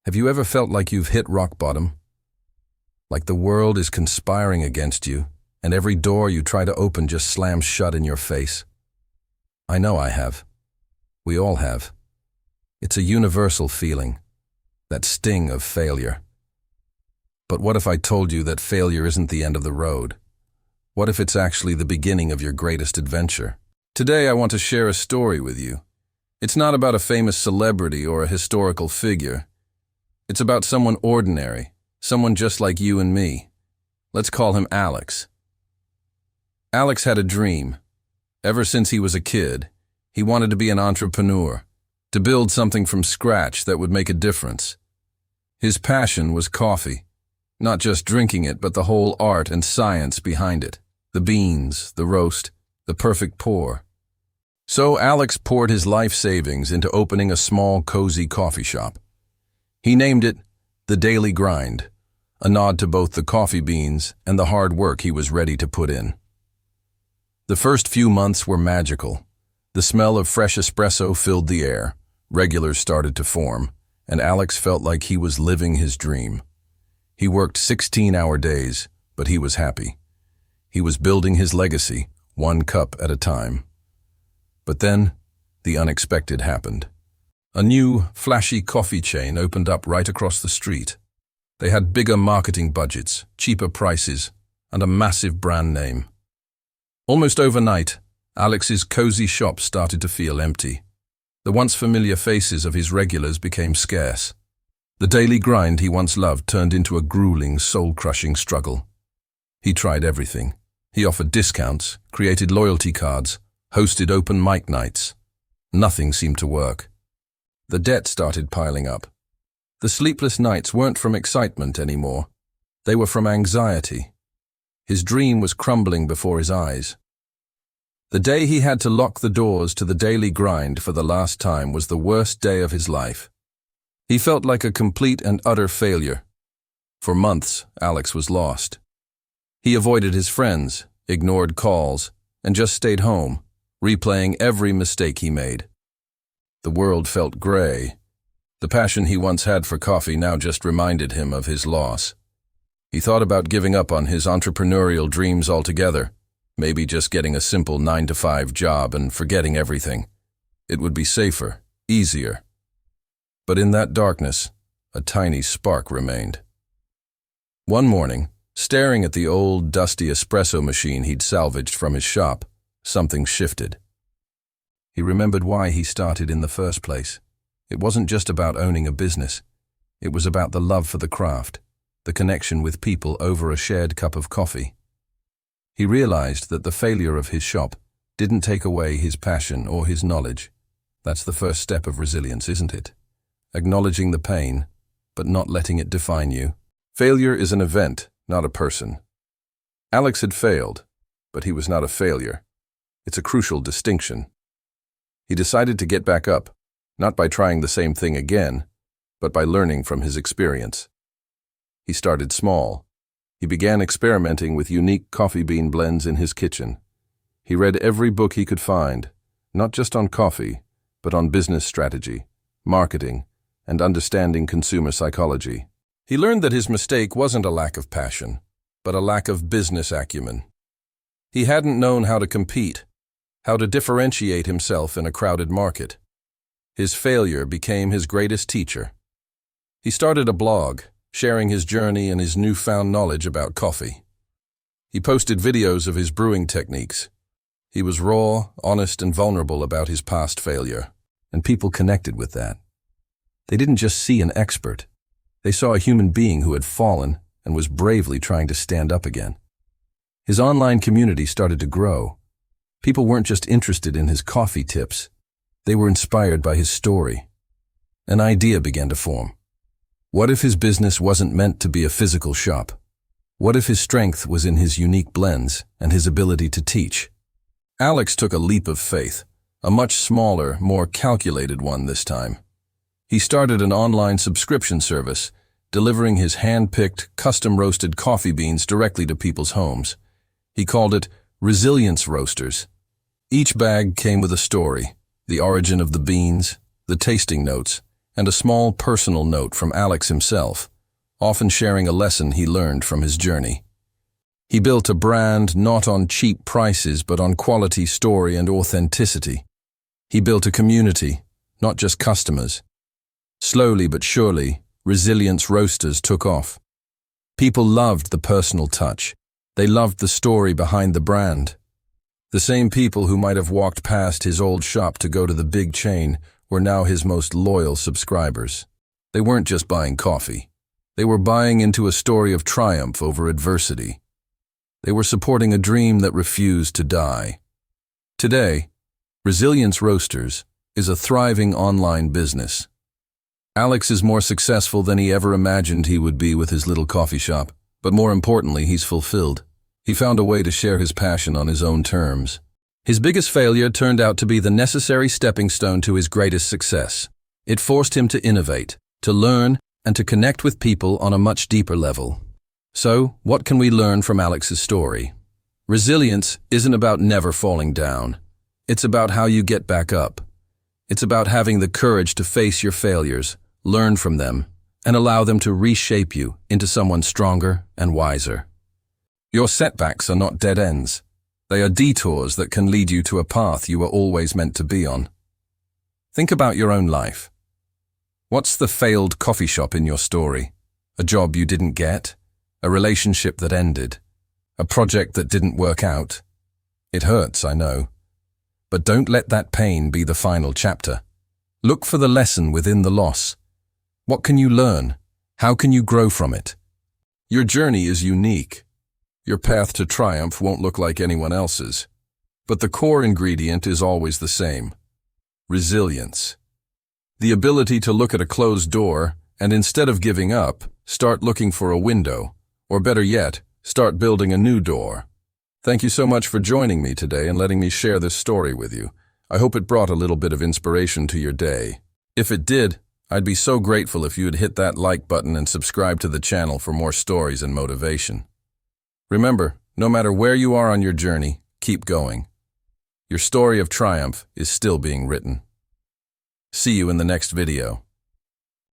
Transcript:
Have you ever felt like you've hit rock bottom? Like the world is conspiring against you, and every door you try to open just slams shut in your face? I know I have. We all have. It's a universal feeling, that sting of failure. But what if I told you that failure isn't the end of the road? What if it's actually the beginning of your greatest adventure? Today I want to share a story with you. It's not about a famous celebrity or a historical figure. It's about someone ordinary, someone just like you and me. Let's call him Alex. Alex had a dream. Ever since he was a kid, he wanted to be an entrepreneur, to build something from scratch that would make a difference. His passion was coffee, not just drinking it, but the whole art and science behind it. The beans, the roast, the perfect pour. So Alex poured his life savings into opening a small, cozy coffee shop. He named it The Daily Grind, a nod to both the coffee beans and the hard work he was ready to put in. The first few months were magical. The smell of fresh espresso filled the air, regulars started to form, and Alex felt like he was living his dream. He worked 16-hour days, but he was happy. He was building his legacy, one cup at a time. But then, the unexpected happened. A new, flashy coffee chain opened up right across the street. They had bigger marketing budgets, cheaper prices, and a massive brand name. Almost overnight, Alex's cozy shop started to feel empty. The once familiar faces of his regulars became scarce. The daily grind he once loved turned into a grueling, soul-crushing struggle. He tried everything. He offered discounts, created loyalty cards, hosted open mic nights. Nothing seemed to work. The debt started piling up. The sleepless nights weren't from excitement anymore. They were from anxiety. His dream was crumbling before his eyes. The day he had to lock the doors to the daily grind for the last time was the worst day of his life. He felt like a complete and utter failure. For months, Alex was lost. He avoided his friends, ignored calls, and just stayed home, replaying every mistake he made. The world felt gray. The passion he once had for coffee now just reminded him of his loss. He thought about giving up on his entrepreneurial dreams altogether, maybe just getting a simple 9-to-5 job and forgetting everything. It would be safer, easier. But in that darkness, a tiny spark remained. One morning, staring at the old, dusty espresso machine he'd salvaged from his shop, something shifted. He remembered why he started in the first place. It wasn't just about owning a business. It was about the love for the craft, the connection with people over a shared cup of coffee. He realized that the failure of his shop didn't take away his passion or his knowledge. That's the first step of resilience, isn't it? Acknowledging the pain, but not letting it define you. Failure is an event, not a person. Alex had failed, but he was not a failure. It's a crucial distinction. He decided to get back up, not by trying the same thing again, but by learning from his experience. He started small. He began experimenting with unique coffee bean blends in his kitchen. He read every book he could find, not just on coffee, but on business strategy, marketing, and understanding consumer psychology. He learned that his mistake wasn't a lack of passion, but a lack of business acumen. He hadn't known how to compete, how to differentiate himself in a crowded market. His failure became his greatest teacher. He started a blog, sharing his journey and his newfound knowledge about coffee. He posted videos of his brewing techniques. He was raw, honest, and vulnerable about his past failure, and people connected with that. They didn't just see an expert. They saw a human being who had fallen and was bravely trying to stand up again. His online community started to grow. People weren't just interested in his coffee tips. They were inspired by his story. An idea began to form. What if his business wasn't meant to be a physical shop? What if his strength was in his unique blends and his ability to teach? Alex took a leap of faith, a much smaller, more calculated one this time. He started an online subscription service, delivering his hand-picked, custom-roasted coffee beans directly to people's homes. He called it Resilience Roasters. Each bag came with a story, the origin of the beans, the tasting notes, and a small personal note from Alex himself, often sharing a lesson he learned from his journey. He built a brand not on cheap prices but on quality, story, and authenticity. He built a community, not just customers. Slowly but surely, Resilience Roasters took off. People loved the personal touch. They loved the story behind the brand. The same people who might have walked past his old shop to go to the big chain were now his most loyal subscribers. They weren't just buying coffee. They were buying into a story of triumph over adversity. They were supporting a dream that refused to die. Today, Resilience Roasters is a thriving online business. Alex is more successful than he ever imagined he would be with his little coffee shop, but more importantly, he's fulfilled. He found a way to share his passion on his own terms. His biggest failure turned out to be the necessary stepping stone to his greatest success. It forced him to innovate, to learn, and to connect with people on a much deeper level. So, what can we learn from Alex's story? Resilience isn't about never falling down. It's about how you get back up. It's about having the courage to face your failures, learn from them, and allow them to reshape you into someone stronger and wiser. Your setbacks are not dead ends. They are detours that can lead you to a path you were always meant to be on. Think about your own life. What's the failed coffee shop in your story? A job you didn't get? A relationship that ended? A project that didn't work out? It hurts, I know. But don't let that pain be the final chapter. Look for the lesson within the loss. What can you learn? How can you grow from it? Your journey is unique. Your path to triumph won't look like anyone else's. But the core ingredient is always the same. Resilience. The ability to look at a closed door and instead of giving up, start looking for a window. Or better yet, start building a new door. Thank you so much for joining me today and letting me share this story with you. I hope it brought a little bit of inspiration to your day. If it did, I'd be so grateful if you'd hit that like button and subscribe to the channel for more stories and motivation. Remember, no matter where you are on your journey, keep going. Your story of triumph is still being written. See you in the next video.